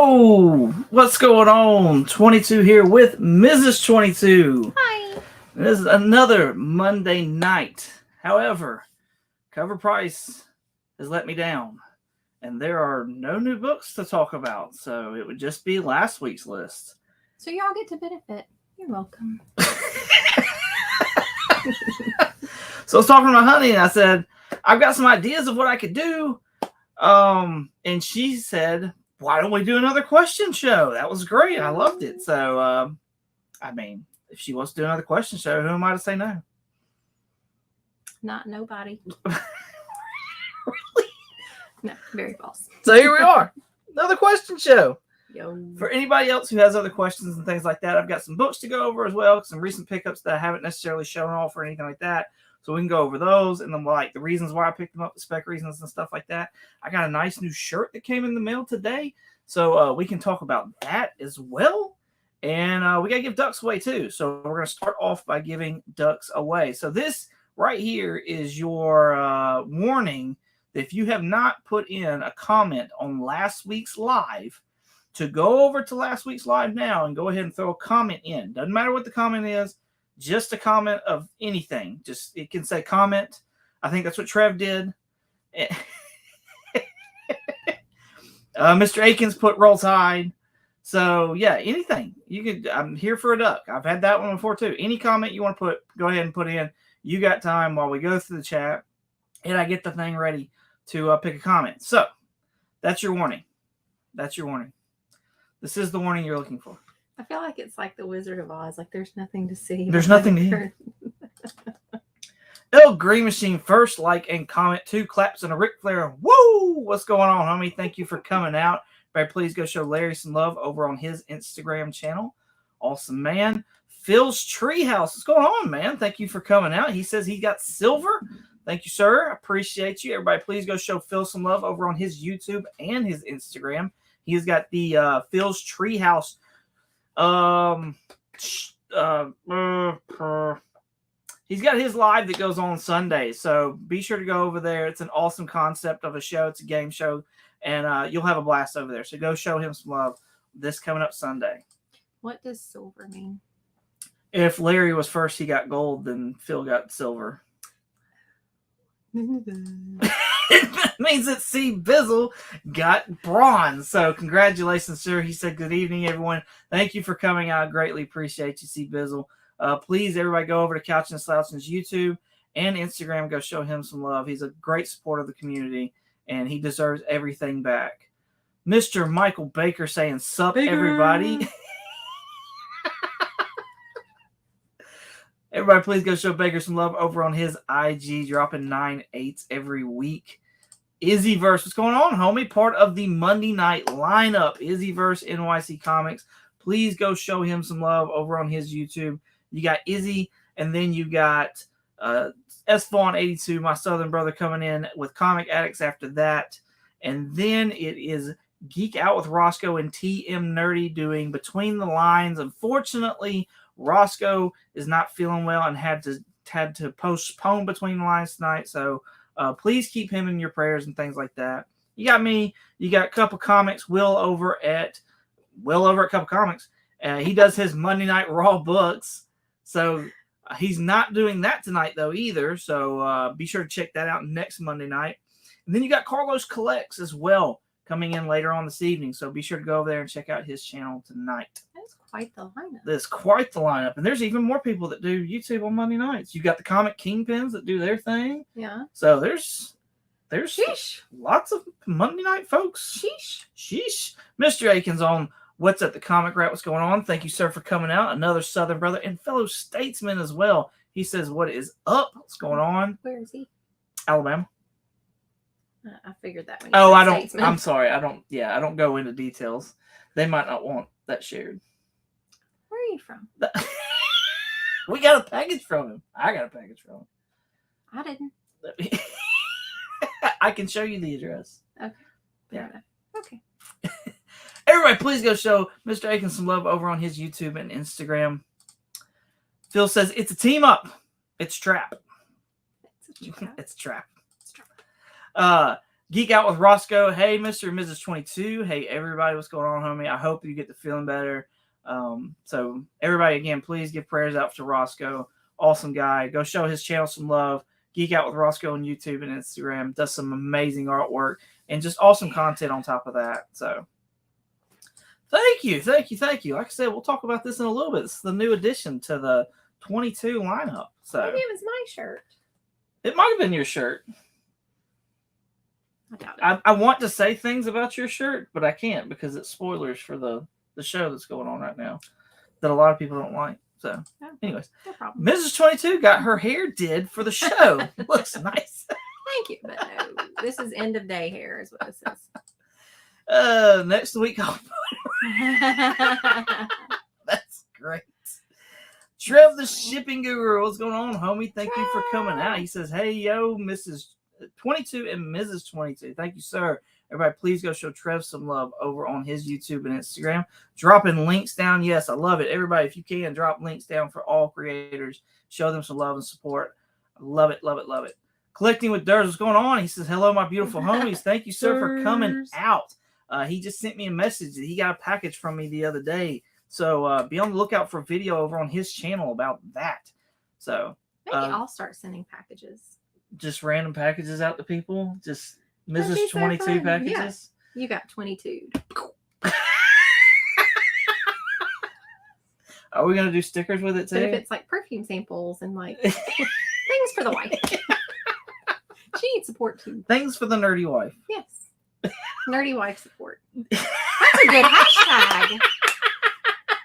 Yo, what's going on? 22 here with Mrs. 22. Hi. This is another Monday night. However, Cover Price has let me down, and there are no new books to talk about, so it would just be last week's list. So y'all get to benefit. You're welcome. So I was talking to my honey, and I said, I've got some ideas of what I could do. And she said, why don't we do another question show? That was great. I loved it. So, if she wants to do another question show, who am I to say no? Not nobody. Really? No, very false. So here we are. Another question show. Yo. For anybody else who has other questions and things like that, I've got some books to go over as well, some recent pickups that I haven't necessarily shown off or anything like that. So we can go over those and then like the reasons why I picked them up, the spec reasons and stuff like that. I got a nice new shirt that came in the mail today. So we can talk about that as well. And we got to give ducks away too. So we're going to start off by giving ducks away. So this right here is your warning that if you have not put in a comment on last week's live, to go over to last week's live now and go ahead and throw a comment in. Doesn't matter what the comment is, just a comment of anything. Just it can say comment. I think that's what Trev did. Mr. Akins put Roll Tide. So yeah, anything you could. I'm here for a duck. I've had that one before too. Any comment you want to put, go ahead and put in. You got time while we go through the chat, and I get the thing ready to pick a comment. So that's your warning. That's your warning. This is the warning you're looking for. I feel like it's like the Wizard of Oz. Like there's nothing to see. There's nothing to hear. El Green Machine first like and comment 2 claps and a Ric Flair. Woo! What's going on, homie? Thank you for coming out. Everybody, please go show Larry some love over on his Instagram channel. Awesome, man. Phil's Treehouse. What's going on, man? Thank you for coming out. He says he got silver. Thank you, sir. I appreciate you. Everybody, please go show Phil some love over on his YouTube and his Instagram. He's got the Phil's Treehouse. He's got his live that goes on Sundays, so be sure to go over there. It's an awesome concept of a show. It's a game show, and you'll have a blast over there. So go show him some love this coming up Sunday. What does silver mean? If Larry was first, he got gold, then Phil got silver. It means that C. Bizzle got bronze. So congratulations, sir. He said, good evening, everyone. Thank you for coming out. I greatly appreciate you, C. Bizzle. Please, everybody, go over to Couch and Slouch's YouTube and Instagram. Go show him some love. He's a great supporter of the community, and he deserves everything back. Mr. Michael Baker saying, sup, everybody. Everybody, please go show Baker some love over on his IG, dropping 9 8s every week. Izzyverse, what's going on, homie? Part of the Monday night lineup, Izzyverse NYC Comics. Please go show him some love over on his YouTube. You got Izzy, and then you got S-Vaughn82, my southern brother, coming in with Comic Addicts after that. And then it is Geek Out with Roscoe and TM Nerdy doing Between the Lines. Unfortunately, Roscoe is not feeling well and had to postpone Between the Lines tonight. So please keep him in your prayers and things like that. You got me. You got Cup of Comics. Will over at Cup of Comics. He does his Monday Night Raw books. So he's not doing that tonight, though, either. So be sure to check that out next Monday night. And then you got Carlos Collects as well coming in later on this evening. So be sure to go over there and check out his channel tonight. That's quite the lineup. That's quite the lineup. And there's even more people that do YouTube on Monday nights. You got the Comic Kingpins that do their thing. Yeah. So there's Sheesh. lots of Monday night folks. Sheesh. Mr. Akins on What's at the Comic Rat? What's going on? Thank you, sir, for coming out. Another Southern brother and fellow statesman as well. He says, what is up? What's going on? Where is he? Alabama. I figured that one. Oh, I don't. Statesman. I'm sorry. I don't go into details. They might not want that shared. Where are you from? We got a package from him. I got a package from him. I didn't. I can show you the address. Okay. Yeah. Okay. Everybody, please go show Mr. Akins some love over on his YouTube and Instagram. Phil says, it's a team up. It's trap. It's a trap. It's trap. It's trap. Geek Out with Roscoe. Hey, Mr. and Mrs. 22. Hey, everybody. What's going on, homie? I hope you get to feeling better. So, everybody, again, please give prayers out to Roscoe. Awesome guy. Go show his channel some love. Geek Out with Roscoe on YouTube and Instagram. Does some amazing artwork and just awesome content on top of that. So, thank you. Like I said, we'll talk about this in a little bit. It's the new addition to the 22 lineup. So, Maybe it was my shirt. it might have been your shirt. I doubt it. I want to say things about your shirt, but I can't because it's spoilers for the show that's going on right now that a lot of people don't like. So, anyways, No problem. Mrs. 22 got her hair did for the show. Looks nice. Thank you, but no, this is end of day hair, is what this is. Next week, that's great. Trev, the shipping guru, what's going on, homie? Thank you for coming out. He says, "Hey, yo, Mrs. 22 and Mrs. 22. Thank you, sir. Everybody, please go show Trev some love over on his YouTube and Instagram. Dropping links down. Yes, I love it. Everybody, if you can, drop links down for all creators. Show them some love and support. I love it, love it, love it. Collecting with Durs, what's going on? He says, hello, my beautiful homies. Thank you, sir, for coming out. He just sent me a message that he got a package from me the other day. So be on the lookout for a video over on his channel about that. So maybe I'll start sending packages. Just random packages out to people. Just That'd be Mrs. so 22 fun. packages. Yeah. You got 22. Are we gonna do stickers with it too? But if it's like perfume samples and like things for the wife, she needs support too. Things for the nerdy wife. Yes, nerdy wife support. That's a good hashtag.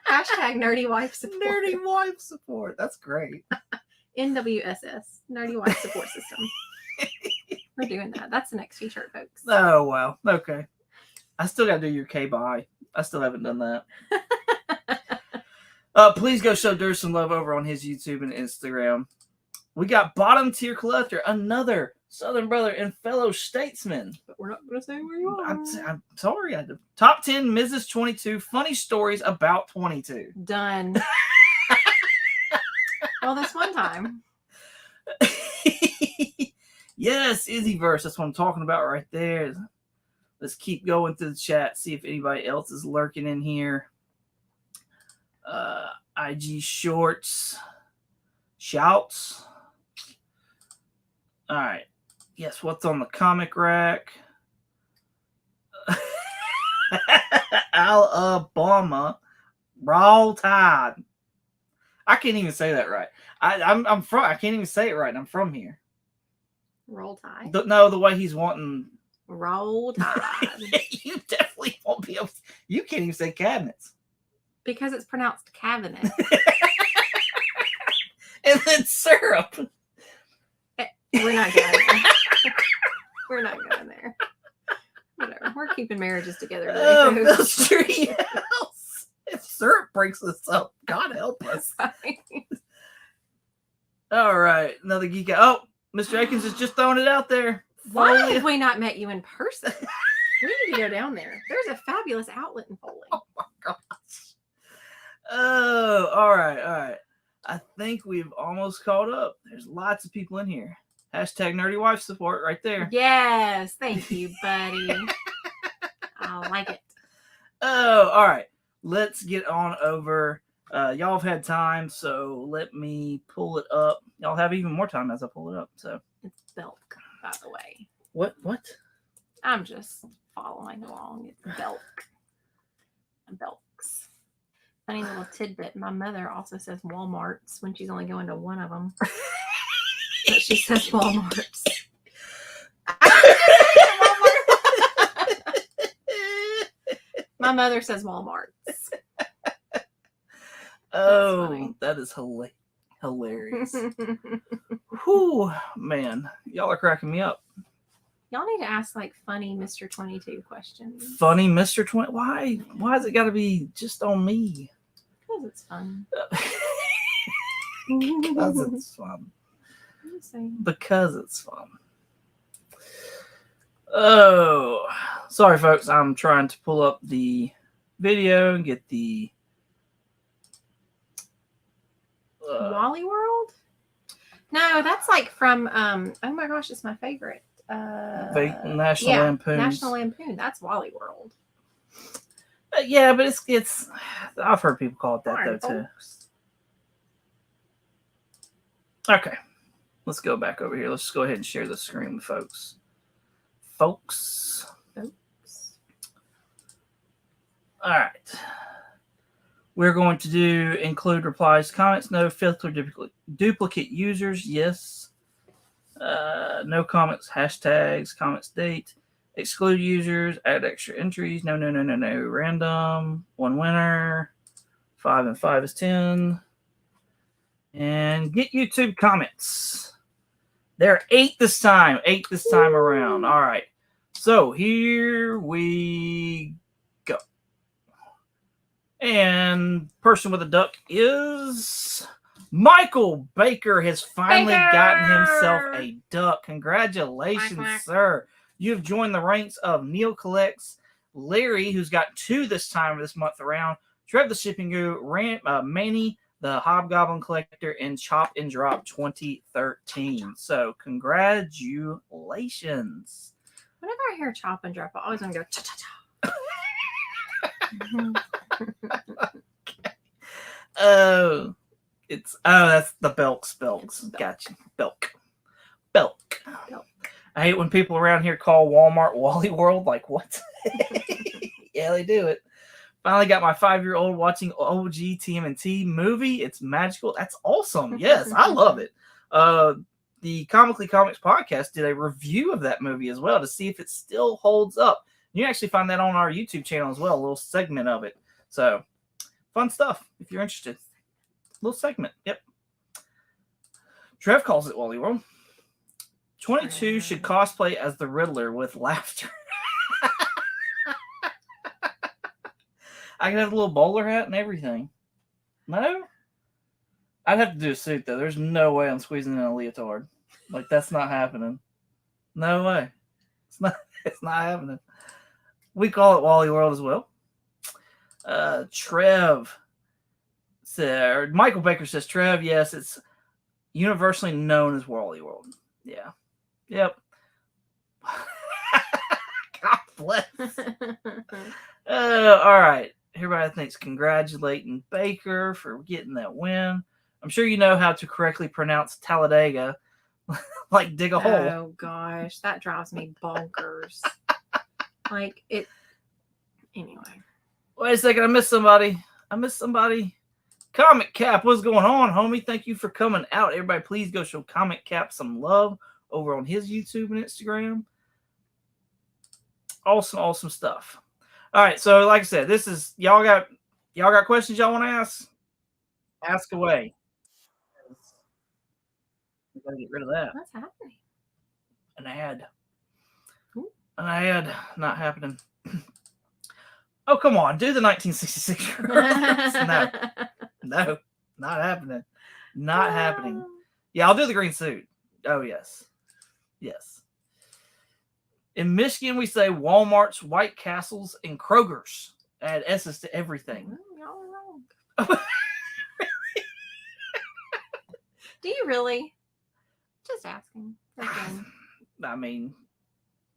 Hashtag nerdy wife support. Nerdy wife support. That's great. NWSS, nerdy wife support system. We're doing that. That's the next t-shirt, folks. Oh wow. Okay. I still gotta do your K-bye. I still haven't done that. Please go show Durs some love over on his YouTube and Instagram. We got Bottom Tier Collector, another Southern brother and fellow statesman. But we're not going to say where you are. I'm sorry. Top 10 Mrs. 22 funny stories about 22. Done. Well, this one time. Yes, Izzyverse. That's what I'm talking about right there. Let's keep going through the chat, see if anybody else is lurking in here. IG Shorts. Shouts. All right. Yes, what's on the comic rack? Alabama. Roll Tide. I can't even say that right. I'm from. I can't even say it right. I'm from here. Roll Tide. No, the way he's wanting. Roll Tide. You definitely won't be able. You can't even say cabinets. Because it's pronounced cabinet. And then syrup. We're not going there. We're not going there. Whatever. We're keeping marriages together today. Oh, folks. Bill Street House. If syrup breaks us up, God help us. All right, another geek out. Oh, Mr. Akins is just throwing it out there. Why have we not met you in person? We need to go down there. There's a fabulous outlet in Foley. Oh my gosh. Oh, all right. I think we've almost caught up. There's lots of people in here. Hashtag nerdy wife support right there. Yes, thank you, buddy. I like it. Oh, all right. Let's get on over. Y'all have had time, so let me pull it up. Y'all have even more time as I pull it up. So It's Belk, by the way. what? I'm just following along. It's Belk. Belks. Funny little tidbit. My mother also says Walmarts when she's only going to one of them. But she says Walmarts. My mother says Walmarts. Oh, funny. that is hilarious. Whew, man. Y'all are cracking me up. Y'all need to ask like funny Mr. 22 questions. Funny Mr. 20. Why has it got to be just on me? Because it's fun. Because it's fun. I'm just saying. Because it's fun. Oh, sorry, folks. I'm trying to pull up the video and get the Wally World? No, that's like from oh my gosh, it's my favorite. National Lampoon. National Lampoon. That's Wally World. Yeah, but it's. I've heard people call it that Darn, though too. folks. Okay, let's go back over here. Let's just go ahead and share the screen with folks. Folks. All right. We're going to include replies, comments, no filter duplicate users. Yes. No comments, hashtags, comments, date. Exclude users, add extra entries. No. Random. One winner. 5 and 5 is 10. And get YouTube comments. There are 8 this time. 8 this time around. All right. So here we go. And person with a duck is Michael Baker. Has finally gotten himself a duck. Congratulations, Quack. sir. You have joined the ranks of Neil Collects, Larry, who's got 2 this time this month around, Trev the Shipping Guru, Manny the Hobgoblin Collector, and Chop and Drop 2013. So congratulations. Whenever I hear Chop and Drop, I always want to go cha-cha-cha. That's the Belks. Gotcha. Belk. I hate when people around here call Walmart Wally World. Like, what? Yeah, they do it. Finally got my 5-year-old watching OG TMNT movie. It's magical. That's awesome. Yes, I love it. The Comically Comics podcast did a review of that movie as well to see if it still holds up. You can actually find that on our YouTube channel as well, a little segment of it. So, fun stuff if you're interested. Little segment. Yep. Trev calls it Wally World. 22 should cosplay as the Riddler with laughter. I could have a little bowler hat and everything. No? I'd have to do a suit, though. There's no way I'm squeezing in a leotard. Like, that's not happening. No way. It's not happening. We call it Wally World as well. Trev said, Michael Baker says, Trev, yes, it's universally known as Wally World. Yeah. Yep. God bless. All right. Everybody thinks congratulating Baker for getting that win. I'm sure you know how to correctly pronounce Talladega, like dig a hole. Oh gosh, that drives me bonkers. Like it. Anyway. Wait a second, I missed somebody. Comic Cap, what's going on, homie? Thank you for coming out. Everybody, please go show Comic Cap some love over on his YouTube and Instagram. Awesome stuff. All right, so like I said, this is y'all got questions y'all want to ask? Ask away. We gotta get rid of that. What's happening? An ad. Ooh. An ad not happening. Oh, come on, do the 1966 No, not happening. Not happening. Yeah, I'll do the green suit. Oh, yes. In Michigan, we say Walmart's, White Castles, and Kroger's. Add S's to everything. Y'all are wrong. Do you really? Just asking. Again. I mean,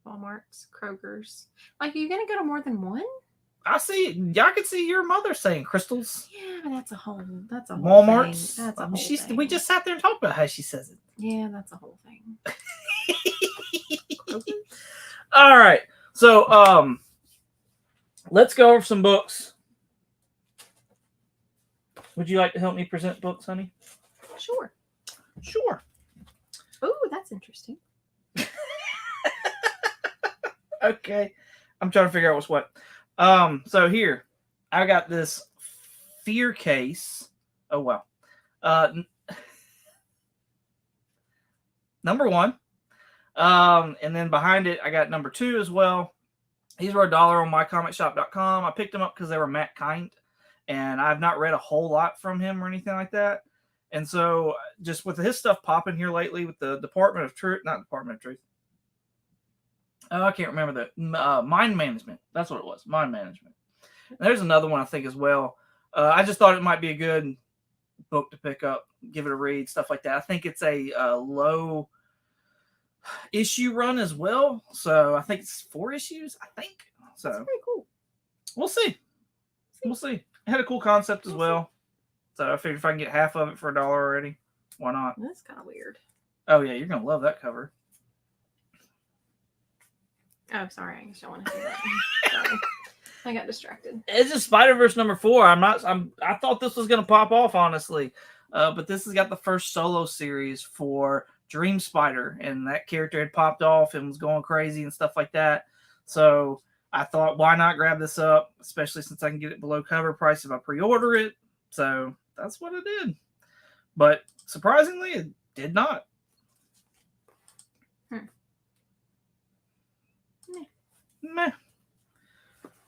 Walmart's, Kroger's. Like, are you going to go to more than one? I see. Y'all can see your mother saying Crystals. Yeah, but that's a whole Walmart's. thing. That's a whole thing. We just sat there and talked about how she says it. Yeah, that's a whole thing. All right. So, let's go over some books. Would you like to help me present books, honey? Sure. Oh, that's interesting. Okay. I'm trying to figure out what's what. So here, I got this Fear case. Oh, wow. Number 1. And then behind it, I got number 2 as well. These were $1 on mycomicshop.com. I picked them up because they were Matt Kind, and I've not read a whole lot from him or anything like that. And so just with his stuff popping here lately with the Department of Truth, not Department of Truth. Oh, I can't remember that. Mind Management. That's what it was. Mind Management. And there's another one I think as well. I just thought it might be a good book to pick up, give it a read, stuff like that. I think it's a low issue run as well. So I think it's 4 issues. I think so. That's pretty cool. We'll see. We'll see. It had a cool concept as well. So I figured if I can get half of it for $1 already, why not? That's kind of weird. Oh yeah, you're gonna love that cover. Oh, sorry. I just don't want to see that. Sorry. I got distracted. It's just Spider-Verse number 4. I thought this was gonna pop off, honestly. But this has got the first solo series for Dream Spider, and that character had popped off and was going crazy and stuff like that. So I thought, why not grab this up, especially since I can get it below cover price if I pre-order it. So that's what I did. But surprisingly, it did not. Meh.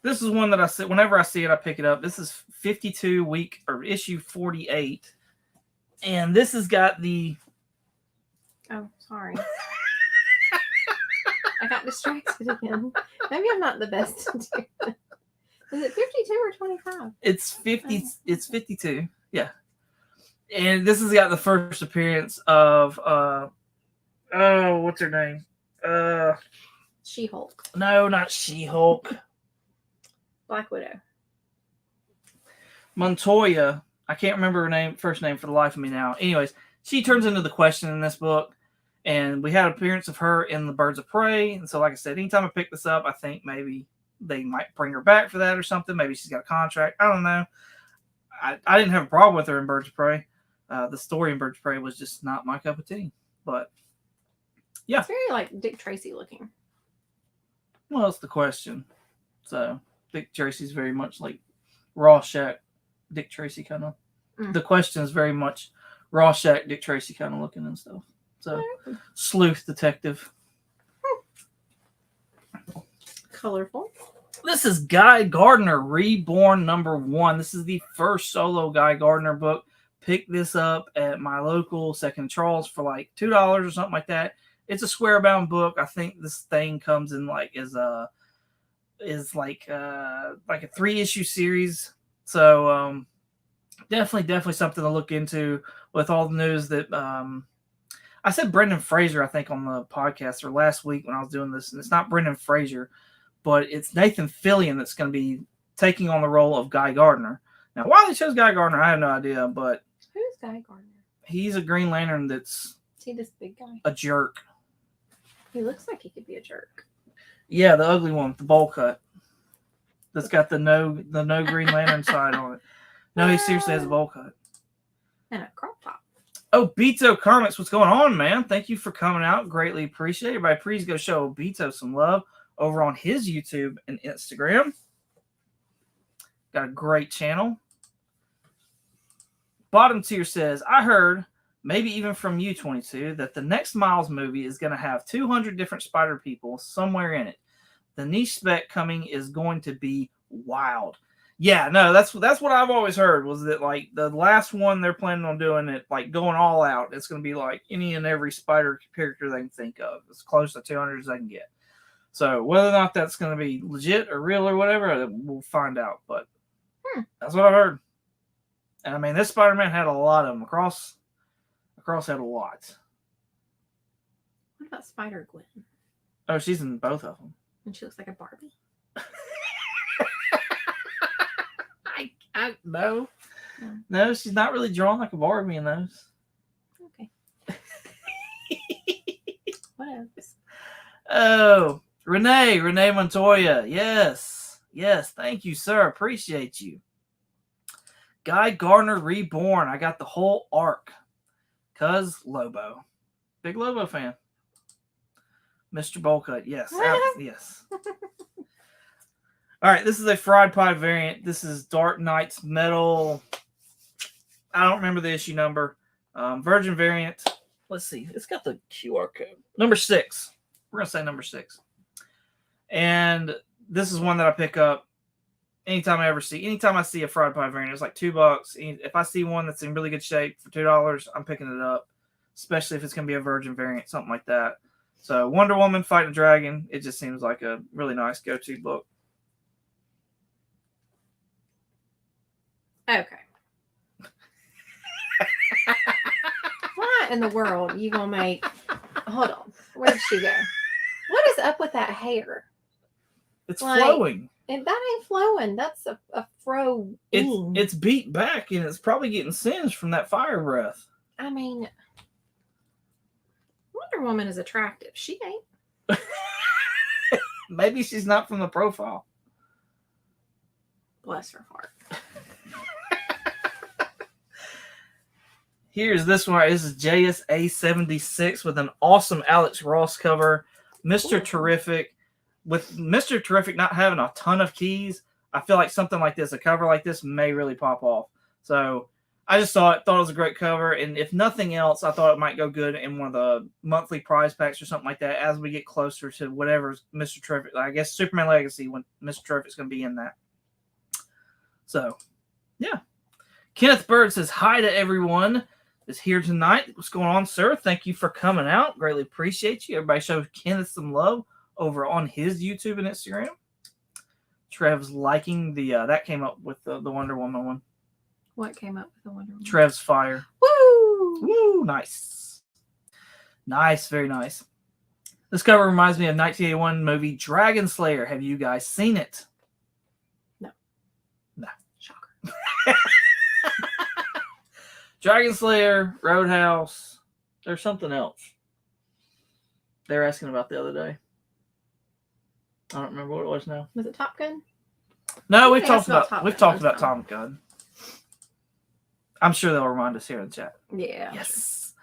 This is one that I see whenever I see it, I pick it up. This is 52 week or issue 48. And this has got the... Oh, sorry. I got distracted again. Maybe I'm not the best to do it. Is it 52 or 25? It's 50. It's 52. Yeah. And this has got the first appearance of what's her name? She-Hulk. No, not She-Hulk. Black Widow. Montoya. I can't remember her first name for the life of me now. Anyways, she turns into the Question in this book. And we had an appearance of her in the Birds of Prey. And so, like I said, anytime I pick this up, I think maybe they might bring her back for that or something. Maybe she's got a contract. I don't know. I didn't have a problem with her in Birds of Prey. The story in Birds of Prey was just not my cup of tea. But, yeah. It's very, like, Dick Tracy looking. Well, that's the Question. So, Dick Tracy's very much like Rorschach, Dick Tracy kind of. The Question is very much Rorschach, Dick Tracy kind of looking and stuff. So, sleuth detective. Colorful. This is Guy Gardner Reborn #1. This is the first solo Guy Gardner book. Picked this up at my local Second Charles for like $2 or something like that. It's a square bound book. I think this thing comes in like is like a 3-issue series. So definitely something to look into with all the news that I said Brendan Fraser, I think, on the podcast or last week when I was doing this, and it's not Brendan Fraser, but it's Nathan Fillion that's going to be taking on the role of Guy Gardner. Now, why they chose Guy Gardner, I have no idea, but who's Guy Gardner? He's a Green Lantern that's Is he this big guy? a jerk. He looks like he could be a jerk. Yeah, the ugly one, the bowl cut. That's got the no Green Lantern side on it. No, he seriously has a bowl cut. And a crop top. Oh, Beto Comics, what's going on, man? Thank you for coming out. Greatly appreciate it. Everybody, please go show Beto some love over on his YouTube and Instagram. Got a great channel. Bottom tier says, I heard, maybe even from you, 22, that the next Miles movie is going to have 200 different Spider people somewhere in it. The niche spec coming is going to be wild. Yeah, no, that's what I've always heard, was that like the last one they're planning on doing it, like going all out. It's going to be like any and every Spider character they can think of, as close to 200 as they can get. So whether or not that's going to be legit or real or whatever, we'll find out. But that's what I heard. And I mean, this Spider-Man had a lot of them. Across had a lot. What about Spider-Gwen? Oh, she's in both of them. And she looks like a Barbie. No. No, she's not really drawn like a Barbie in those. Okay. What else? Oh, Renee Montoya. Yes. Thank you, sir. Appreciate you. Guy Gardner Reborn. I got the whole arc. Cuz Lobo. Big Lobo fan. Mr. Bowlcut. Yes. Yes. All right, this is a Fried Pie variant. This is Dark Knight's Metal. I don't remember the issue number. Virgin variant. Let's see. It's got the QR code. Number 6. We're going to say number 6. And this is one that I pick up anytime I see a Fried Pie variant. It's like $2. If I see one that's in really good shape for $2, I'm picking it up, especially if it's going to be a Virgin variant, something like that. So Wonder Woman fighting a dragon, it just seems like a really nice go-to book. Okay. What in the world are you gonna make Hold on. Where did she go? What is up with that hair? It's Like, flowing. And that ain't flowing. That's a fro. It's beat back and it's probably getting singed from that fire breath. I mean, Wonder Woman is attractive. She ain't. Maybe she's not from the profile. Bless her heart. Here's this one. This is JSA 76 with an awesome Alex Ross cover. Mr. Ooh. Terrific. With Mr. Terrific not having a ton of keys, I feel like something like this, a cover like this, may really pop off. So I just thought it was a great cover. And if nothing else, I thought it might go good in one of the monthly prize packs or something like that as we get closer to whatever Mr. Terrific. I guess Superman Legacy, when Mr. Terrific's going to be in that. So, yeah. Kenneth Bird says, hi to everyone. Is here tonight. What's going on, sir? Thank you for coming out. Greatly appreciate you. Everybody show Kenneth some love over on his YouTube and Instagram. Trev's liking the that came up with the Wonder Woman one. What came up with the Wonder Woman? Trev's fire. Woo! Woo! Nice. Nice. Very nice. This cover reminds me of 1981 movie Dragon Slayer. Have you guys seen it? No. No. Shocker. Dragon Slayer, Roadhouse. There's something else they were asking about the other day. I don't remember what it was now. Was it Top Gun? No, Yeah, we've talked about about Top we've Gun. talked That's about Top Gun. I'm sure they'll remind us here in the chat. Yeah. Yes.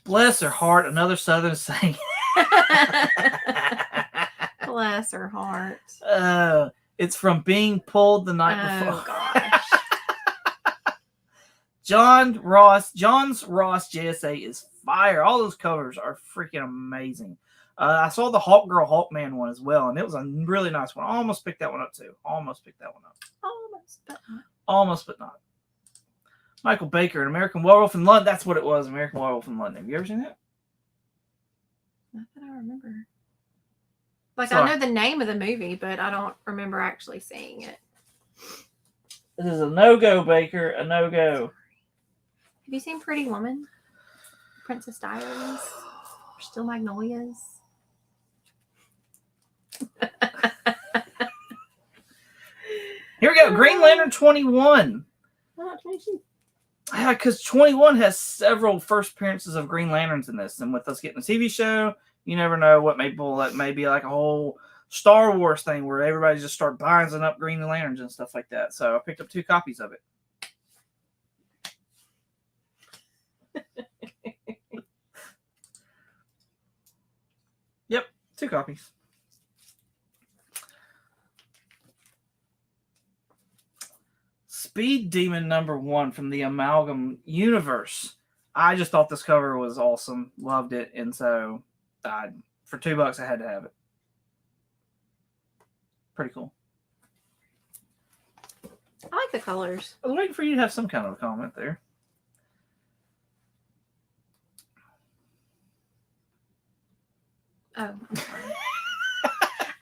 Bless her heart, another Southern saying. Bless her heart. It's from being pulled the night before. Oh gosh. John's Ross JSA is fire. All those covers are freaking amazing. I saw the Hawk Girl Hawkman one as well, and it was a really nice one. I almost picked that one up too. Almost, but not. Michael Baker, An American Werewolf in London. That's what it was, American Werewolf in London. Have you ever seen that? Not that I remember. Like, Sorry. I know the name of the movie, but I don't remember actually seeing it. It is a no-go, Baker. A no-go. Have you seen Pretty Woman? Princess Diaries? Still Magnolias? Here we go. Green Lantern 21. Why not 22? Yeah, because 21 has several first appearances of Green Lanterns in this. And with us getting a TV show, you never know what may pull. That may be like a whole Star Wars thing where everybody just start buying up Green Lanterns and stuff like that. So I picked up 2 copies of it. Yep, 2 copies. Speed Demon #1 from the Amalgam Universe. I just thought this cover was awesome. Loved it. And so for $2, I had to have it. Pretty cool. I like the colors. I was waiting for you to have some kind of a comment there. Oh, I'm sorry.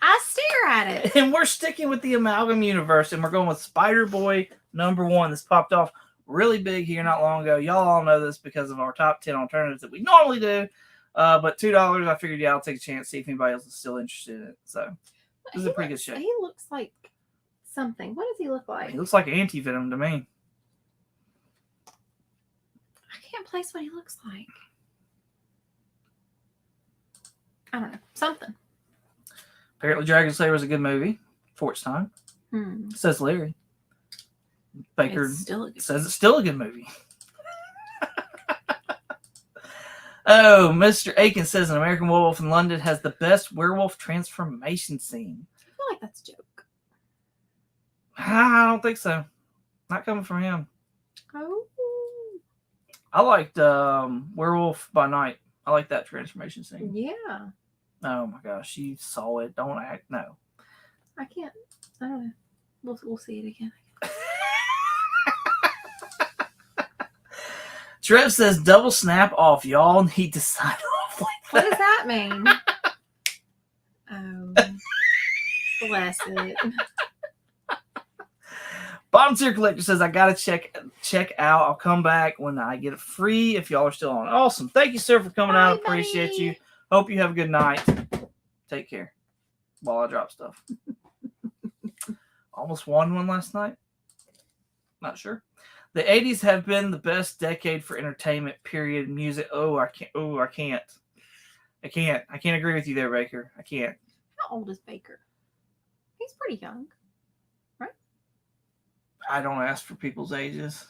I stare at it. And we're sticking with the Amalgam Universe, and we're going with Spider-Boy #1. This popped off really big here not long ago. Y'all all know this because of our top 10 alternatives that we normally do. But $2, I figured, I'll take a chance, see if anybody else is still interested in it. So this is a pretty good shape. He looks like something. What does he look like? He looks like Anti-Venom to me. I can't place what he looks like. I don't know. Something. Apparently Dragon Slayer was a good movie for its time. Says Larry. Baker It's still a good says it's still a good movie. Oh, Mr. Aiken says An American Werewolf in London has the best werewolf transformation scene. I feel like that's a joke. I don't think so. Not coming from him. Oh. I liked Werewolf by Night. I like that transformation scene. Yeah. Oh my gosh, you saw it. Don't act. No. I can't. I don't know. We'll see it again. Trev says double snap off. Y'all need to sign off like What that. does that mean? Oh. Bless it. Bottom tier collector says I gotta check out. I'll come back when I get it free. If y'all are still on, awesome. Thank you, sir, for coming Bye, out. Appreciate buddy. you. Hope you have a good night. Take care. While I drop stuff. Almost won one last night. Not sure. The 80s have been the best decade for entertainment. Period. Music. I can't. I can't agree with you there, Baker. I can't. How old is Baker? He's pretty young. I don't ask for people's ages.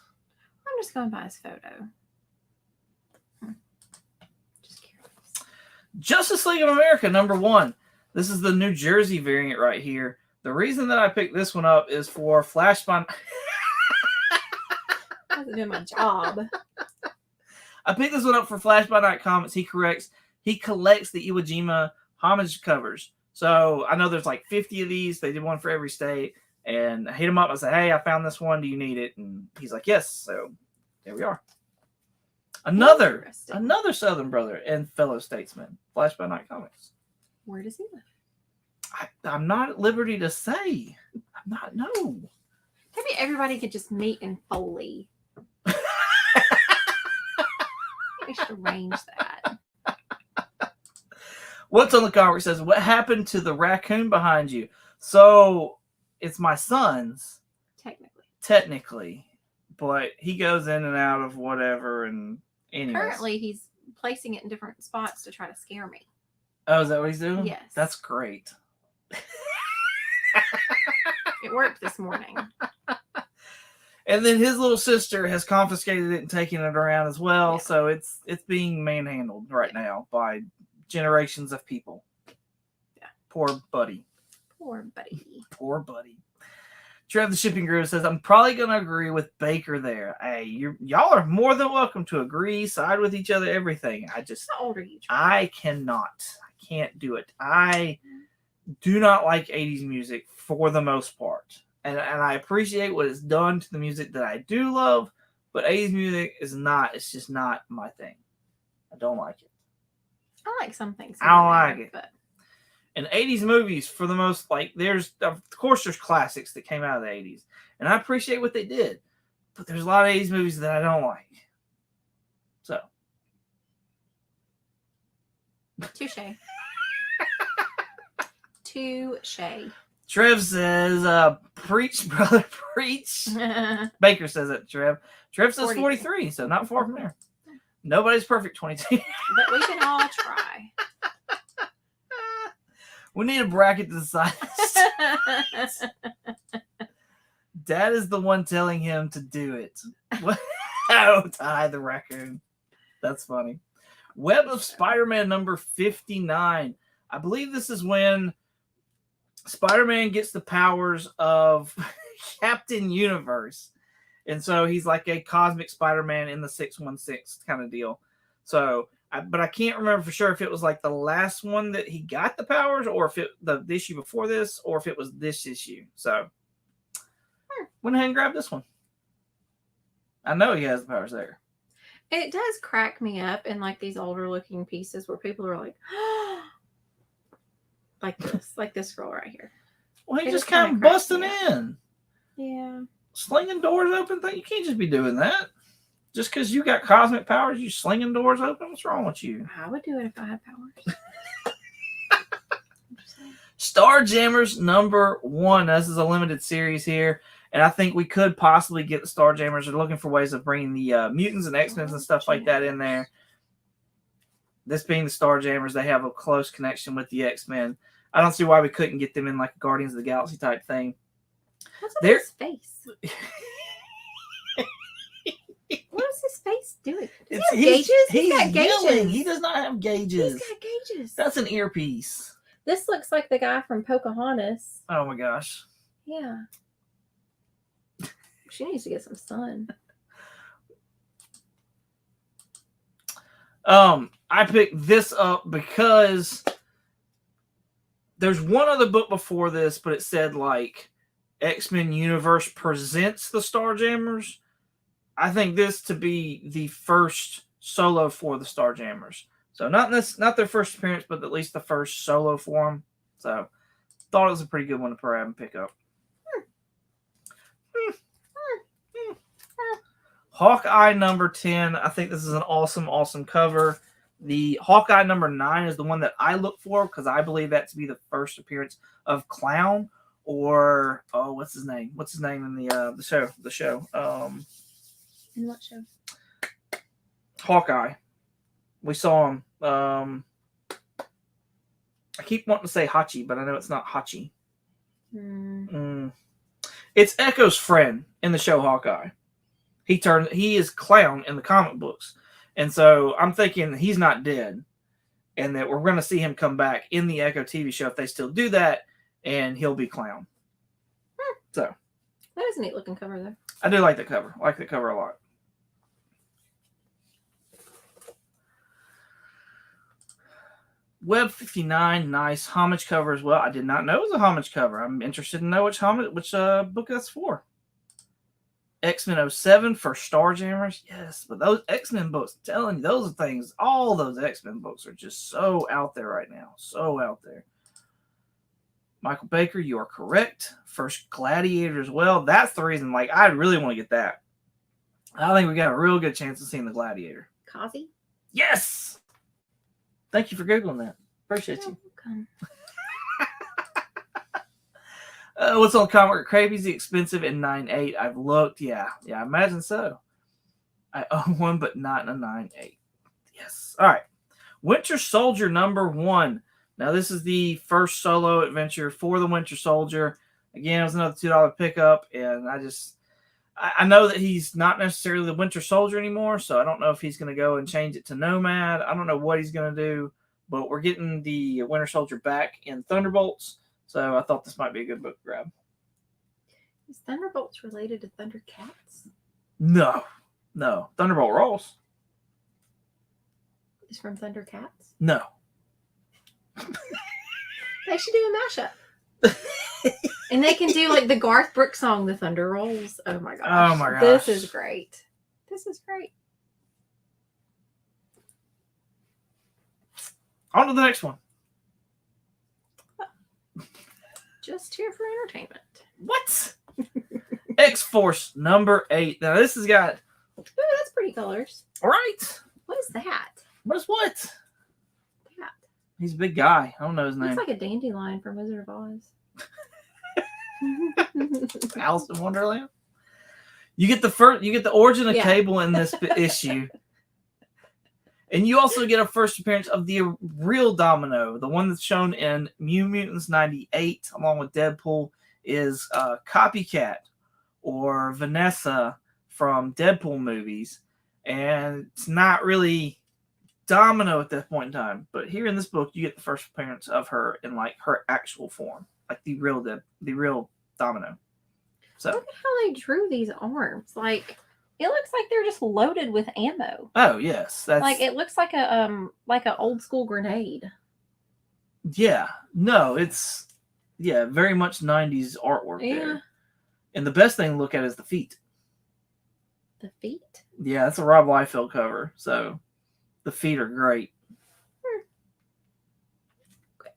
I'm just going by his photo. Just curious. Justice League of America, #1. This is the New Jersey variant right here. The reason that I picked this one up is for Flash by... I wasn't doing my job. I picked this one up for Flash by Night Comics. He collects the Iwo Jima homage covers. So I know there's like 50 of these. They did one for every state. And I hit him up. I said, hey, I found this one. Do you need it? And he's like, yes. So there we are. Another Southern brother and fellow statesman. Flash by Night Comics. Where does he live? I'm not at liberty to say. I'm not, no. Maybe everybody could just meet in Foley. We should arrange that. What's on the cover? It says, what happened to the raccoon behind you? So it's my son's. Technically. But he goes in and out of whatever. And anyways. Currently, he's placing it in different spots to try to scare me. Oh, is that what he's doing? Yes. That's great. It worked this morning. And then his little sister has confiscated it and taken it around as well. Yeah. So it's being manhandled right now by generations of people. Yeah. Poor buddy. Poor buddy. Poor buddy. Trev the Shipping Guru says, I'm probably going to agree with Baker there. Hey, y'all are more than welcome to agree, side with each other, everything. How old are you, Trev? I cannot. I can't do it. I do not like 80s music for the most part. And I appreciate what it's done to the music that I do love, but 80s music is not, it's just not my thing. I don't like it. I like some things. I don't like it. But... And 80s movies, for the most, like, there's classics that came out of the 80s. And I appreciate what they did. But there's a lot of 80s movies that I don't like. So. Touche. Touche. Trev says, preach, brother, preach. Baker says it, Trev. Trev says 43, so not far from there. Nobody's perfect, 22. But we can all try. We need a bracket to decide. Dad is the one telling him to do it. Oh, Ty the raccoon. That's funny. Web of Spider-Man #59. I believe this is when Spider-Man gets the powers of Captain Universe. And so he's like a cosmic Spider-Man in the 616 kind of deal. So, but I can't remember for sure if it was like the last one that he got the powers, or if it the issue before this, or if it was this issue. So, went ahead and grabbed this one. I know he has the powers there. It does crack me up in like these older looking pieces where people are like, like this girl right here. Well, he's just kind of busting in. Yeah. Slinging doors open. You can't just be doing that. Just because you got cosmic powers, you slinging doors open? What's wrong with you? I would do it if I had powers. Starjammers #1. This is a limited series here. And I think we could possibly get the Starjammers. They're looking for ways of bringing the mutants and X-Men and stuff like that in there. This being the Starjammers, they have a close connection with the X-Men. I don't see why we couldn't get them in like a Guardians of the Galaxy type thing. What's up with his face? What is his face doing? Does he have gauges? He's got yelling. gauges. He does not have gauges. He's got gauges. That's an earpiece. This looks like the guy from Pocahontas. Oh my gosh. Yeah. She needs to get some sun. I picked this up because there's one other book before this, but it said like X-Men Universe presents the Starjammers. I think this to be the first solo for the Starjammers. So not their first appearance, but at least the first solo for them. So thought it was a pretty good one to grab and pick up. Hawkeye number 10. I think this is an awesome, awesome cover. The Hawkeye number 9 is the one that I look for because I believe that to be the first appearance of Clown or what's his name? What's his name in the show? The show. In what show? Hawkeye. We saw him. I keep wanting to say Hachi, but I know it's not Hachi. It's Echo's friend in the show Hawkeye. He is Clown in the comic books. And so I'm thinking he's not dead and that we're going to see him come back in the Echo TV show if they still do that, and he'll be Clown. So that is a neat looking cover, though. I do like the cover. I like the cover a lot. Web 59, nice homage cover as well. I did not know it was a homage cover. I'm interested to know which book that's for. X-Men 07 for Starjammers. Yes, but those X-Men books, I'm telling you, those are things, all those X-Men books are just so out there right now. So out there. Michael Baker, you are correct. First Gladiator as well. That's the reason, I really want to get that. I think we got a real good chance of seeing the Gladiator. Kazi? Yes! Thank you for Googling that. Appreciate you. Welcome. What's on comic? Crazy's expensive in 9.8. I've looked. Yeah, I imagine so. I own one, but not in a 9.8. Yes. All right. Winter Soldier number 1. Now, this is the first solo adventure for the Winter Soldier. Again, it was another $2 pickup, and I know that he's not necessarily the Winter Soldier anymore, so I don't know if he's going to go and change it to Nomad. I don't know what he's going to do, but we're getting the Winter Soldier back in Thunderbolts, so I thought this might be a good book to grab. Is Thunderbolts related to Thundercats? No. Thunderbolt Ross. Is from Thundercats? No. They should do a mashup. And they can do like the Garth Brooks song, The Thunder Rolls. Oh my gosh. Oh my gosh. This is great. On to the next one. Just here for entertainment. What? X-Force number 8. Now this has got... Ooh, that's pretty colors. All right. What is that? What? That. He's a big guy. I don't know his name. Looks like a dandelion from Wizard of Oz. Alice in Wonderland. You get the origin of Cable in this issue. And you also get a first appearance of the real Domino, the one that's shown in New Mutants 98, along with Deadpool, is Copycat or Vanessa from Deadpool movies. And it's not really Domino at that point in time. But here in this book, you get the first appearance of her in her actual form, like the real Domino. So look at how they drew these arms. It looks like they're just loaded with ammo. Oh yes, that's it looks like a old school grenade. Yeah, no, it's very much 90s artwork there. And the best thing to look at is the feet. The feet? Yeah, that's a Rob Liefeld cover, so the feet are great. Okay.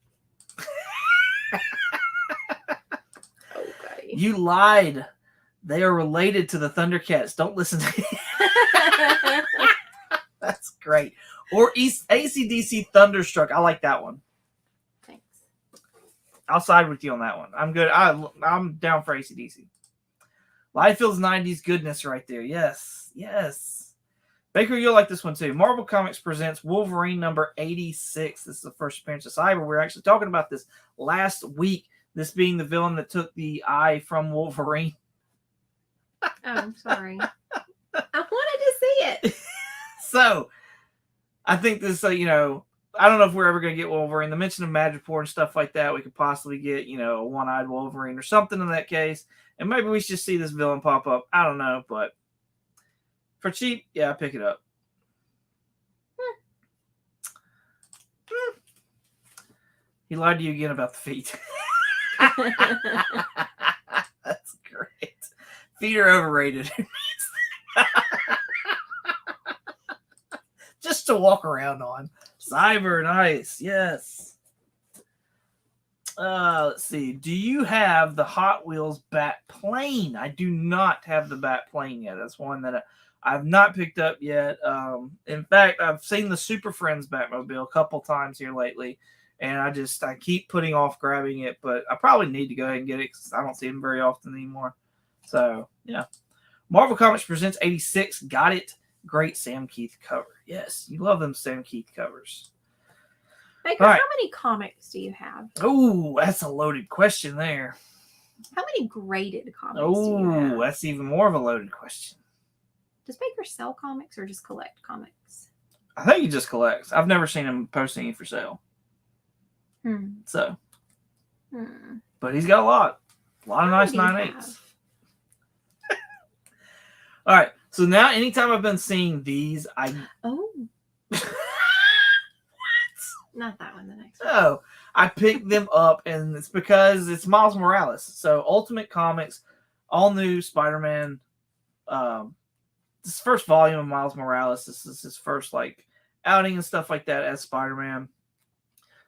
You lied. They are related to the Thundercats. Don't listen to me. That's great. Or AC/DC Thunderstruck. I like that one. Thanks. I'll side with you on that one. I'm good. I'm down for AC/DC. Liefeld's 90s goodness right there. Yes. Baker, you'll like this one too. Marvel Comics presents Wolverine number 86. This is the first appearance of Cyber. We were actually talking about this last week. This being the villain that took the eye from Wolverine. Oh, I'm sorry. I wanted to see it. So, I think this, I don't know if we're ever going to get Wolverine. The mention of Madripoor and stuff like that, we could possibly get, a one-eyed Wolverine or something in that case. And maybe we should just see this villain pop up. I don't know, but for cheap, yeah, pick it up. He lied to you again about the feet. That's great. Feet are overrated. Just to walk around on. Cyber, nice. Yes. Let's see. Do you have the Hot Wheels Bat Plane? I do not have the Bat Plane yet. That's one that I've not picked up yet. In fact, I've seen the Super Friends Batmobile a couple times here lately, and I keep putting off grabbing it, but I probably need to go ahead and get it because I don't see them very often anymore. So yeah, Marvel Comics Presents 86, got it. Great Sam Keith cover. Yes, you love them Sam Keith covers. Baker, All right. how many comics do you have? Oh, that's a loaded question there. How many graded comics do you Oh, have? that's even more of a loaded question. Does Baker sell comics or just collect comics? I think he just collects. I've never seen him post any for sale. So, but he's got a lot of nice 9/8s. All right, so now anytime I've been seeing these, Not that one. The next one. Oh, I picked them up, and it's because it's Miles Morales. So Ultimate Comics, all new Spider-Man. This first volume of Miles Morales. This is his first outing and stuff like that as Spider-Man.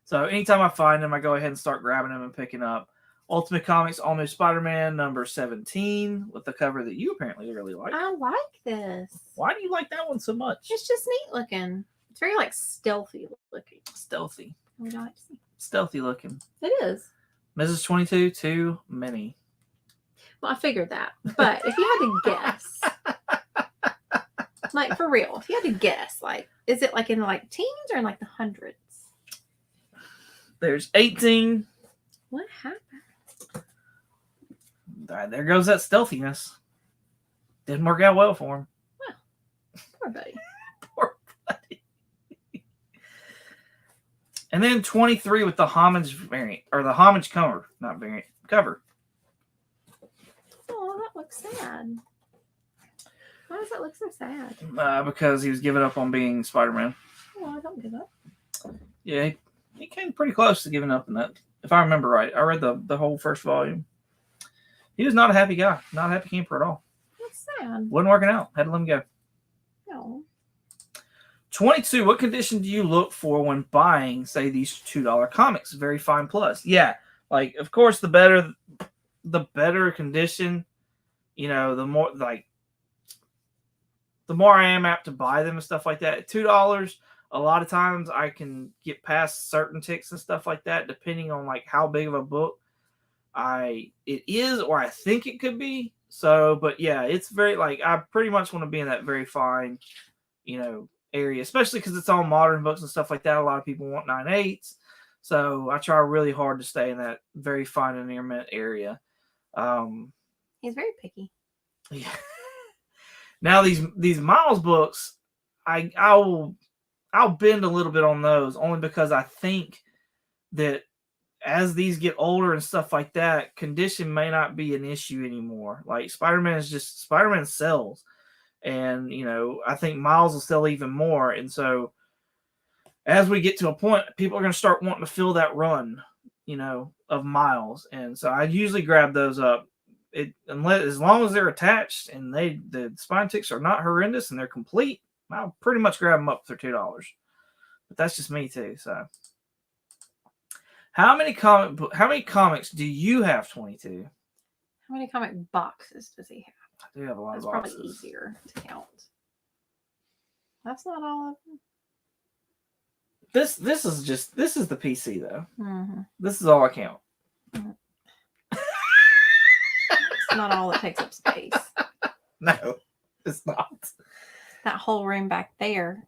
So anytime I find them, I go ahead and start grabbing them and picking up. Ultimate Comics, all new Spider-Man number 17 with the cover that you apparently really like. I like this. Why do you like that one so much? It's just neat looking. It's very stealthy looking. Stealthy. Would you like to see? Stealthy looking. It is. Mrs. 22, too many. Well, I figured that. But if you had to guess, for real, if you had to guess, is it in the teens or in the hundreds? There's 18. What happened? There goes that stealthiness. Didn't work out well for him. Well, poor buddy. Poor buddy. And then 23 with the homage variant, or the homage cover, not variant, cover. Oh, that looks sad. Why does that look so sad? Because he was giving up on being Spider-Man. Oh, I don't give up. Yeah, he came pretty close to giving up in that. If I remember right, I read the whole first volume. He was not a happy guy, not a happy camper at all. That's sad. Wasn't working out. Had to let him go. No. 22. What condition do you look for when buying, say, these $2 comics? Very fine plus. Yeah, of course, the better condition, the more I am apt to buy them and stuff like that. At $2, a lot of times I can get past certain ticks and stuff like that, depending on how big of a book it is or I think it could be. So, but yeah, it's very I pretty much want to be in that very fine, area, especially because it's all modern books and stuff like that. A lot of people want 9/8, so I try really hard to stay in that very fine and near mint area. He's very picky. Yeah. Now these Miles books, I'll bend a little bit on those only because I think that as these get older and stuff like that, condition may not be an issue anymore. Spider-Man sells. And, I think Miles will sell even more. And so as we get to a point, people are going to start wanting to fill that run, of Miles. And so I usually grab those up. As long as they're attached and the spine ticks are not horrendous and they're complete, I'll pretty much grab them up for $2. But that's just me too. So how many comics do you have, 22? How many comic boxes does he have? I do have a lot That's of boxes. probably easier to count. That's not all of them. This is the PC though. Mm-hmm. This is all I count. Mm-hmm. It's not all that takes up space. No, it's not. That whole room back there.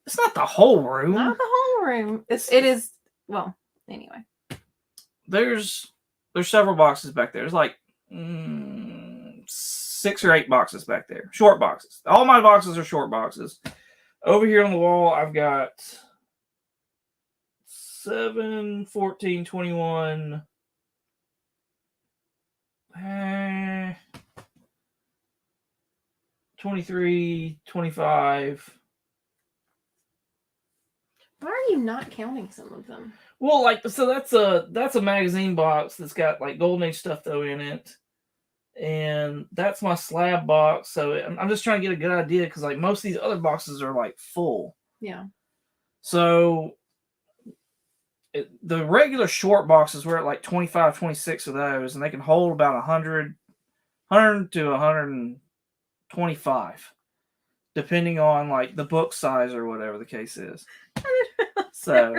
It's not the whole room. Not the whole room. It is. Well, anyway. There's several boxes back there. There's 6 or 8 boxes back there. Short boxes. All my boxes are short boxes. Over here on the wall, I've got 7, 14, 21. 23, 25. Why are you not counting some of them? Well, so that's a magazine box that's got Golden Age stuff though in it, and that's my slab box. So I'm just trying to get a good idea because most of these other boxes are full. Yeah. So the regular short boxes were at 25, 26 of those, and they can hold about 100 100 to 125, depending on like the book size or whatever the case is. So.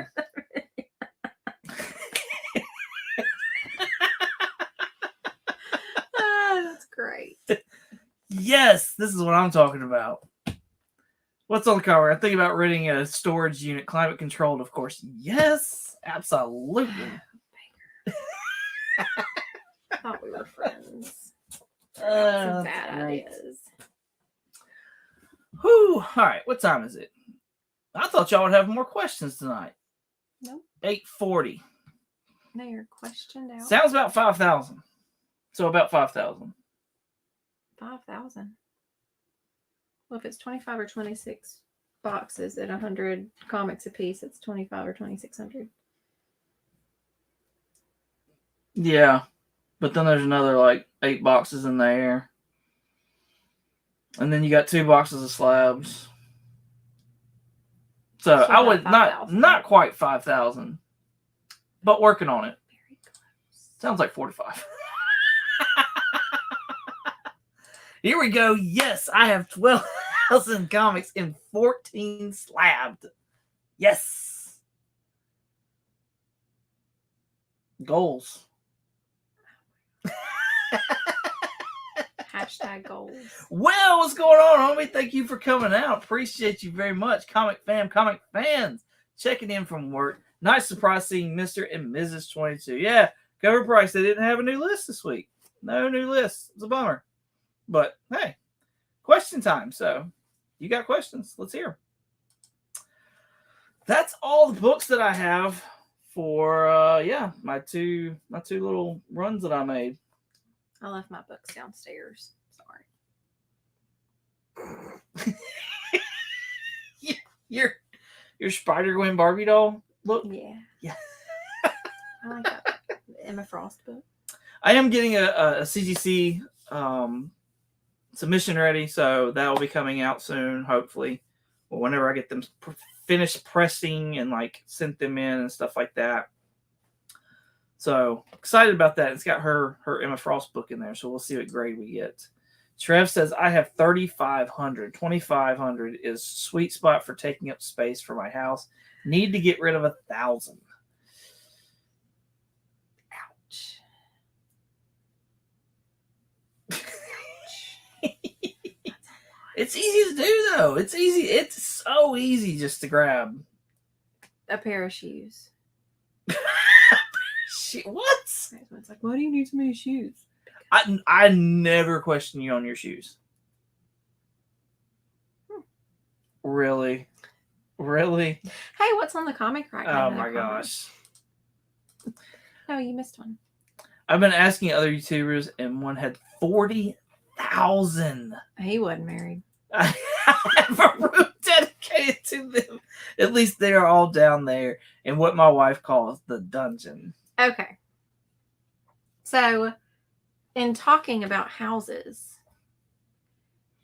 That's great. Yes, this is what I'm talking about. What's on the cover? I think about renting a storage unit, climate controlled, of course. Yes, absolutely. I thought we were friends. Some That's bad great. ideas. Whew. All right, what time is it? I thought y'all would have more questions tonight. Nope. 8:40. No, you're questioned out. Sounds about 5,000. So about 5,000. 5,000. Well, if it's 25 or 26 boxes at 100 comics a piece, it's 25 or 2,600. Yeah, but then there's another like 8 boxes in there. And then you got 2 boxes of slabs. So I about would 5,000. not quite 5,000, but working on it. Very close. Sounds like 45. Here we go. Yes, I have 12,000 comics in 14 slabbed. Yes. Goals. Hashtag goals. Well, what's going on, homie? Thank you for coming out. Appreciate you very much. Comic fans, checking in from work. Nice surprise seeing Mr. and Mrs. 22. Yeah, cover price. They didn't have a new list this week. No new list. It's a bummer. But hey, question time. So you got questions? Let's hear 'em. That's all the books that I have for my two little runs that I made. I left my books downstairs. Sorry. Your Spider-Gwen Barbie doll look. Yeah. Yeah. I like that Emma Frost book. I am getting a CGC submission ready, so that will be coming out soon, hopefully. Well, whenever I get them finished pressing and like sent them in and stuff like that. So excited about that. It's got her Emma Frost book in there, so we'll see what grade we get. Trev says I have 3,500. 2,500 is sweet spot for taking up space for my house. Need to get rid of 1,000. Ouch. It's easy to do though. It's easy. It's so easy just to grab A pair of shoes. Shit, what? It's like, why do you need so many shoes? I never question you on your shoes. Really? Hey, what's on the comic right now? Oh my gosh. No, you missed one. I've been asking other YouTubers, and one had 40,000. He wasn't married. I have a room dedicated to them. At least they are all down there in what my wife calls the dungeon. Okay. So, in talking about houses,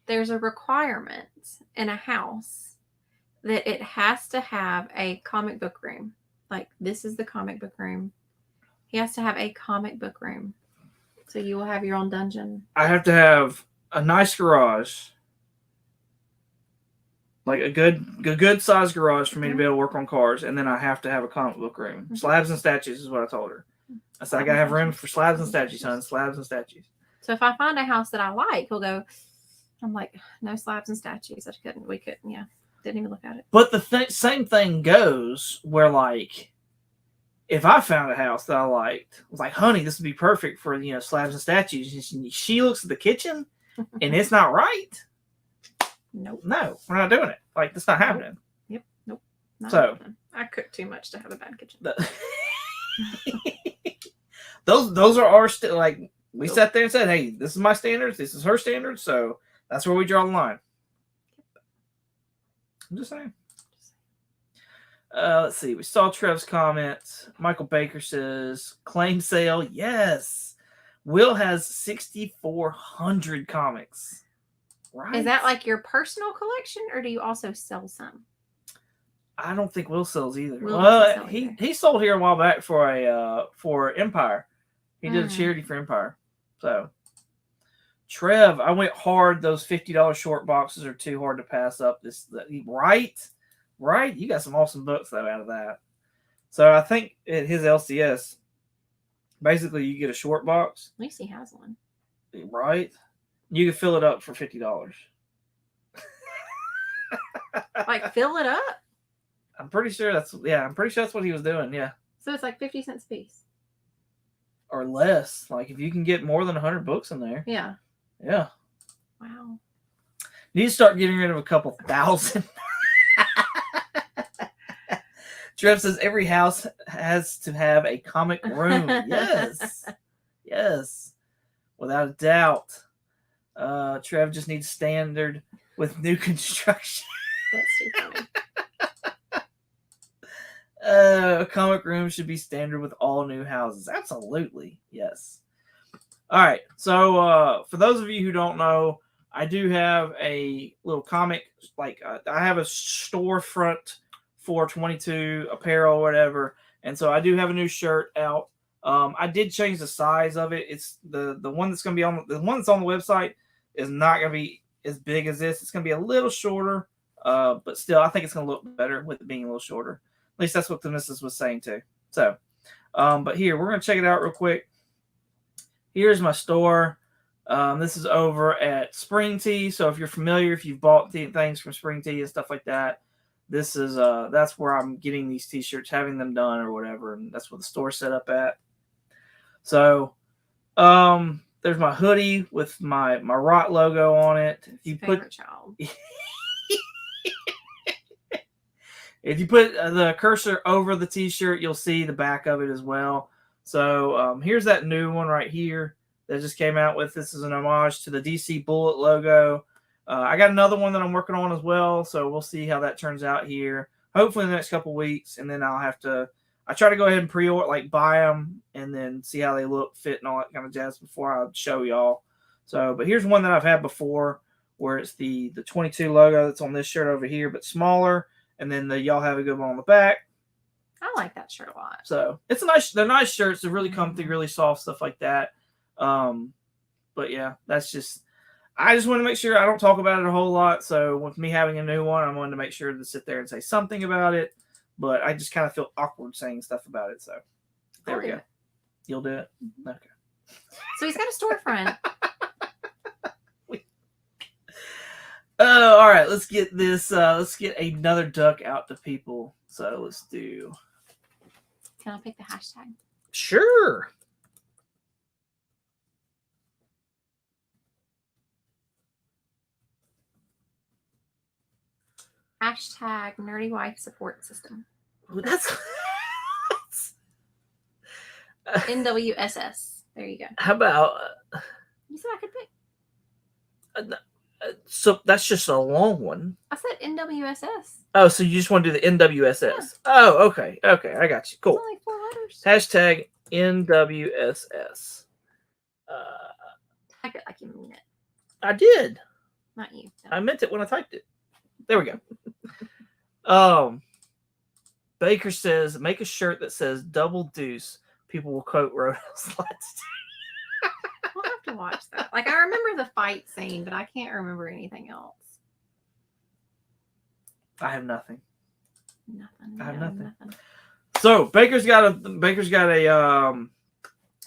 there's a requirement in a house that it has to have a comic book room. Like, this is the comic book room. He has to have a comic book room. So you will have your own dungeon. I have to have a nice garage. Like a good sized garage for me to be able to work on cars, and then I have to have a comic book room. Mm-hmm. Slabs and statues is what I told her. I said I gotta have room for slabs and statues, son. Slabs and statues. So if I find a house that I like, he'll go, I'm like, no slabs and statues. We couldn't, yeah. Didn't even look at it. But the same thing goes where, like, if I found a house that I liked, I was like, honey, this would be perfect for, slabs and statues. And she looks at the kitchen and it's not right. Nope. No, we're not doing it. Like, that's not happening. Yep. Nope. Not So happening. I cook too much to have a bad kitchen. those are our like we sat there and said, hey, this is my standards, this is her standards, so that's where we draw the line. I'm just saying. Let's see. We saw Trev's comments. Michael Baker says, claim sale. Yes. Will has 6,400 comics. Right. Is that like your personal collection, or do you also sell some? I don't think Will sells either. Will Well, doesn't sell either. he sold here a while back for Empire. He did a charity for Empire. So Trev, I went hard. Those $50 short boxes are too hard to pass up. Right? You got some awesome books though out of that. So I think at his LCS, basically you get a short box. At least he has one. Right? You can fill it up for $50. Like fill it up? I'm pretty sure that's what he was doing, yeah. So it's like 50 cents a piece. Or less. Like if you can get more than 100 books in there. Yeah. Yeah. Wow. You need to start getting rid of a couple thousand. Trev says every house has to have a comic room. Yes. Yes. Without a doubt. Trev just needs standard with new construction. That's too funny. A comic room should be standard with all new houses. Absolutely. Yes. All right. So for those of you who don't know, I do have a little comic, like I have a storefront for 22 apparel or whatever. And so I do have a new shirt out. I did change the size of it. It's the one that's going to be on the one that's on the website is not going to be as big as this. It's going to be a little shorter, but still, I think it's going to look better with it being a little shorter. At least that's what the missus was saying too. So, but here, we're going to check it out real quick. Here's my store. This is over at Spring Tea. So if you're familiar, if you've bought things from Spring Tea and stuff like that, this is that's where I'm getting these t-shirts, having them done or whatever, and that's what the store's set up at. So, there's my hoodie with my Rot logo on it. If you put child. If you put the cursor over the t-shirt, you'll see the back of it as well. So here's that new one right here that just came out with. This is an homage to the DC Bullet logo. I got another one that I'm working on as well, so we'll see how that turns out here. Hopefully in the next couple weeks, and then I try to go ahead and pre-order, like buy them, and then see how they look, fit, and all that kind of jazz before I show y'all. So, but here's one that I've had before, where it's the 22 logo that's on this shirt over here, but smaller. And then y'all have a good one on the back. I like that shirt a lot. So it's they're nice shirts. They're really comfy, really soft, stuff like that. But yeah, I just want to make sure I don't talk about it a whole lot. So with me having a new one, I wanted to make sure to sit there and say something about it. But I just kind of feel awkward saying stuff about it. So there we go. You'll do it? Mm-hmm. Okay. So he's got a storefront. All right, let's get this. Let's get another duck out to people. So let's do. Can I pick the hashtag? Sure. Hashtag nerdy wife support system. Ooh, that's. NWSS. There you go. How about? You said I could pick. So that's just a long one. I said NWSS. Oh, so you just want to do the NWSS? Yeah. Oh, okay. Okay, I got you. Cool. It's only 4 letters. Hashtag NWSS. Type it like you mean it. I did. Not you. No. I meant it when I typed it. There we go. Baker says, make a shirt that says double deuce. People will quote Roadhouse Lights. We'll have to watch that. Like, I remember the fight scene, but I can't remember anything else. I have nothing. Nothing. I have nothing. So Baker's got a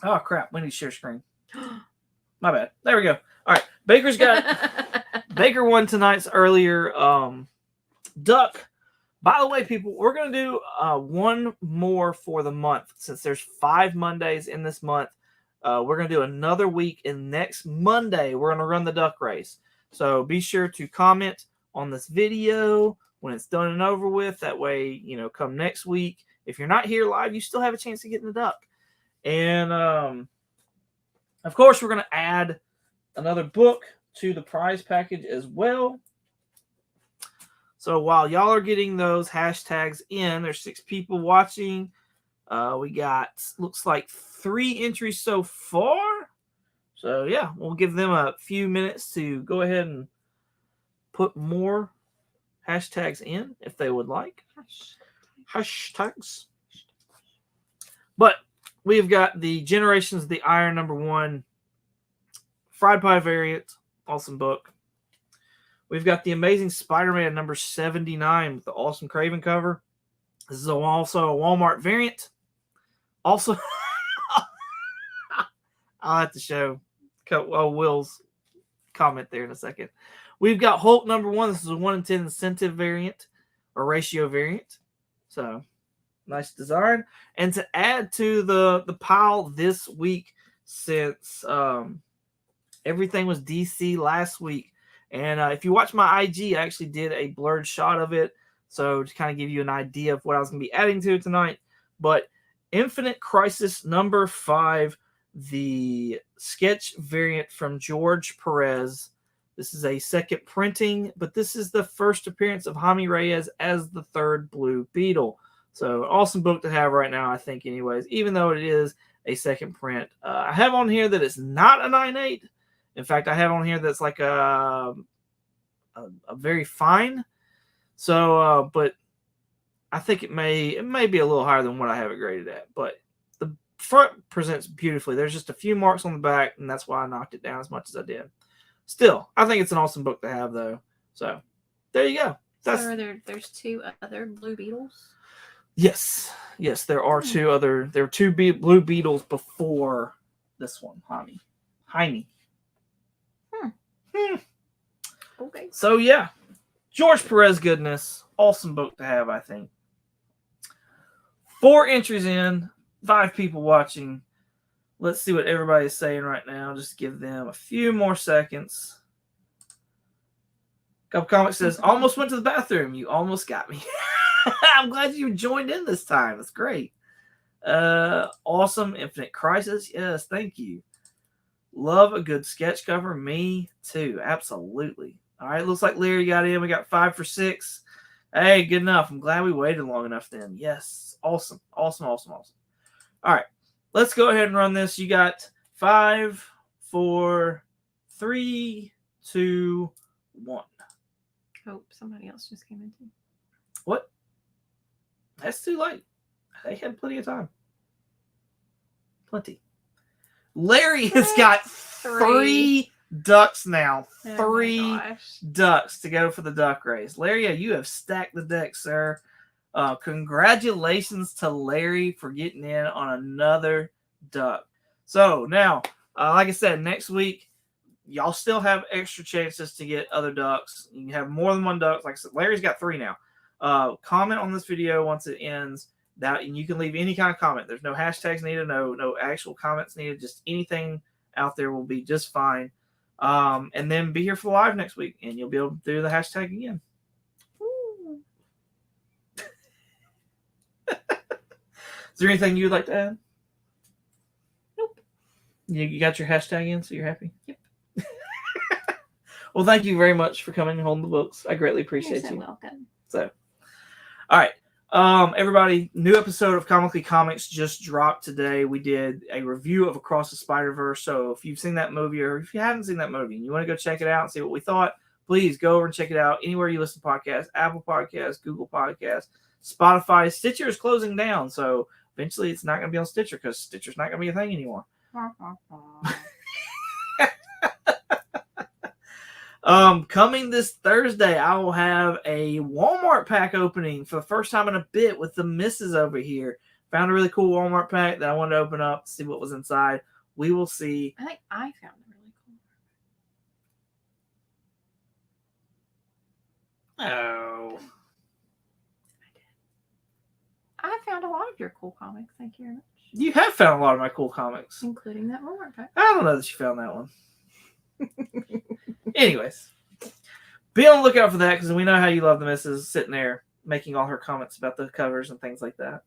oh crap, we need to share screen. My bad. There we go. All right. Baker's got Baker won tonight's earlier duck. By the way, people, we're gonna do one more for the month since there's 5 Mondays in this month. We're going to do another week, and next Monday, we're going to run the duck race. So be sure to comment on this video when it's done and over with. That way, come next week. If you're not here live, you still have a chance to get in the duck. And, of course, we're going to add another book to the prize package as well. So while y'all are getting those hashtags in, there's 6 people watching. We got, looks like 3 entries so far. So yeah, we'll give them a few minutes to go ahead and put more hashtags in if they would like. Hashtags. But we've got the Generations of the Iron #1 Fried Pie variant. Awesome book. We've got The Amazing Spider-Man number 79 with the awesome Craven cover. This is also a Walmart variant. Also, I'll have to show Will's comment there in a second. We've got Hulk number 1. This is a 1 in 10 incentive variant or ratio variant. So, nice design. And to add to the pile this week, since everything was DC last week, and if you watch my IG, I actually did a blurred shot of it, so to kind of give you an idea of what I was going to be adding to it tonight. But Infinite Crisis number 5, the sketch variant from George Perez. This is a second printing, but this is the first appearance of Jaime Reyes as the third Blue Beetle. So, awesome book to have right now, I think, anyways, even though it is a second print. I have on here that it's not a 9.8. In fact, I have on here that's like a very fine. So, but I think it may be a little higher than what I have it graded at. But the front presents beautifully. There's just a few marks on the back, and that's why I knocked it down as much as I did. Still, I think it's an awesome book to have, though. So, there you go. So there's 2 other Blue Beetles? Yes, there are 2 other. There are 2 Blue Beetles before this one, Jaime. Okay. So yeah, George Perez goodness, awesome book to have. I think 4 entries in, 5 people watching. Let's see what everybody's saying right now. Just give them a few more seconds. Cup Comics says, "Almost went to the bathroom. You almost got me." I'm glad you joined in this time. That's great. Awesome. Infinite Crisis. Yes, thank you. Love a good sketch cover. Me too. Absolutely. All right. Looks like Larry got in. We got 5 for 6. Hey, good enough. I'm glad we waited long enough then. Yes. Awesome. All right. Let's go ahead and run this. You got 5, 4, 3, 2, 1. Oh, somebody else just came in too. What? That's too late. They had plenty of time. Plenty. Larry has got 3 ducks now. 3 ducks to go for the duck race. Larry, you have stacked the deck, sir. Congratulations to Larry for getting in on another duck. So now, like I said, next week, y'all still have extra chances to get other ducks. You can have more than 1 duck. Like I said, Larry's got 3 now. Comment on this video once it ends. And you can leave any kind of comment. There's no hashtags needed, no actual comments needed. Just anything out there will be just fine. And then be here for live next week, and you'll be able to do the hashtag again. Is there anything you'd like to add? Nope. You got your hashtag in, so you're happy? Yep. Well, thank you very much for coming and holding the books. I greatly appreciate You're so you. welcome. So, all right. Everybody, new episode of Comically Comics just dropped today. We did a review of Across the Spider-Verse. So if you've seen that movie, or if you haven't seen that movie and you want to go check it out and see what we thought, please go over and check it out anywhere you listen to podcasts: Apple Podcasts, Google Podcasts, Spotify. Stitcher is closing down, so eventually it's not going to be on Stitcher because Stitcher's not going to be a thing anymore. Coming this Thursday, I will have a Walmart pack opening for the first time in a bit with the missus over here. Found a really cool Walmart pack that I wanted to open up, see what was inside. We will see. I think I found a really cool. Oh. I found a lot of your cool comics. Thank you very much. You have found a lot of my cool comics. Including that Walmart pack. I don't know that you found that one. Anyways, be on the lookout for that because we know how you love the missus sitting there making all her comments about the covers and things like that.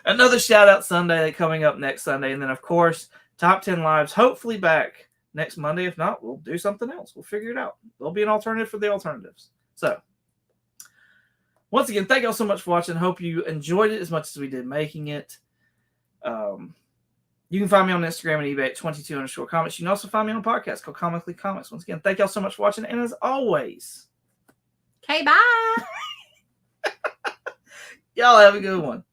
Another shout out Sunday coming up next Sunday. And then, of course, Top 10 Lives, hopefully back next Monday. If not, we'll do something else. We'll figure it out. There'll be an alternative for the alternatives. So, once again, thank y'all so much for watching. Hope you enjoyed it as much as we did making it. You can find me on Instagram and eBay at 22_comics. You can also find me on a podcast called Comically Comics. Once again, thank y'all so much for watching. And as always, Okay, bye. y'all have a good one.